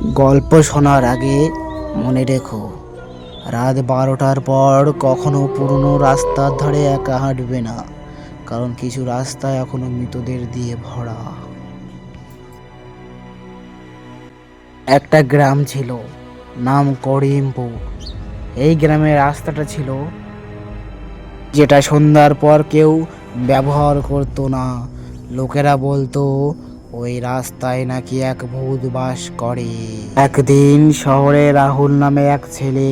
গল্প শোনার আগে মনে রেখো, রাত 12টার পর কখনো পুরনো রাস্তার ধারে একা হাঁটবে না, কারণ কিছু রাস্তা এখনো মৃতদের দিয়ে ভরা। একটা গ্রাম ছিল, নাম করিমপুর। এই গ্রামের রাস্তাটা ছিল যেটা সন্ধ্যার পর কেউ ব্যবহার করতো না। লোকেরা বলতো ওই রাস্তায় নাকি এক ভূত বাস করে। একদিন শহরে রাহুল নামে এক ছেলে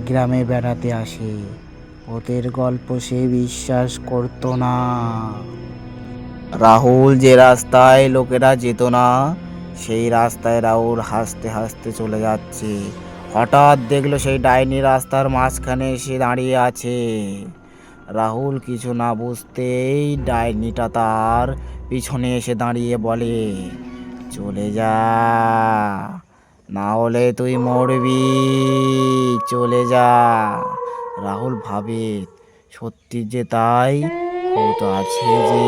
গ্রামে বেড়াতে আসে। ভূতের গল্প সে বিশ্বাস করতো না। রাহুল যে রাস্তায় লোকেরা যেত না, সেই রাস্তায় রাহুল হাসতে হাসতে চলে যাচ্ছে। হঠাৎ দেখলো সেই ডাইনি রাস্তার মাঝখানে এসে দাঁড়িয়ে আছে। রাহুল কিছু না বুঝতেই ডাইনিটা তার পিছনে এসে দাঁড়িয়ে বলে, চলে যা, না হলে তুই মরবি, চলে যা। রাহুল ভাবে, সত্যি যে তাই, ভূত আছে যে,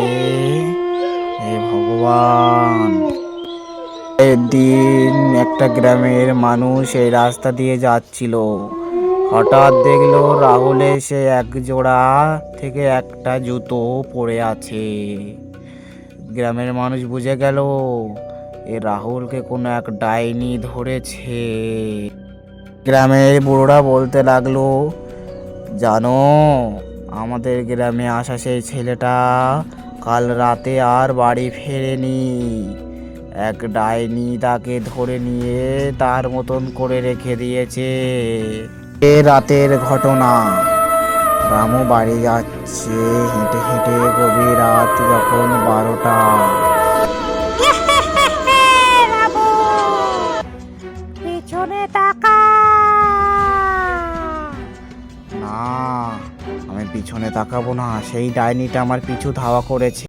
হে ভগবান। একদিন একটা গ্রামের মানুষ এই রাস্তা দিয়ে যাচ্ছিল। হঠাৎ দেখলো রাহুলের সে এক জোড়া থেকে একটা জুতো পড়ে আছে। গ্রামের মানুষ বুঝে গেল এ রাহুলকে কোনো এক ডাইনি ধরেছে। গ্রামের বুড়োরা বলতে লাগলো, জানো, আমাদের গ্রামে আসা সেই ছেলেটা কাল রাতে আর বাড়ি ফেরেনি। এক ডাইনি তাকে ধরে নিয়ে তার মতন করে রেখে দিয়েছে। এ রাতের ঘটনা। রামু বাড়ি যাচ্ছে হেঁটে হেঁটে, গভীর রাত যখন 12টা। বাবু, পিছনে তাকা। না, আমি পিছনে তাকাবো না, সেই ডাইনিটা আমার পিছু ধাওয়া করেছে।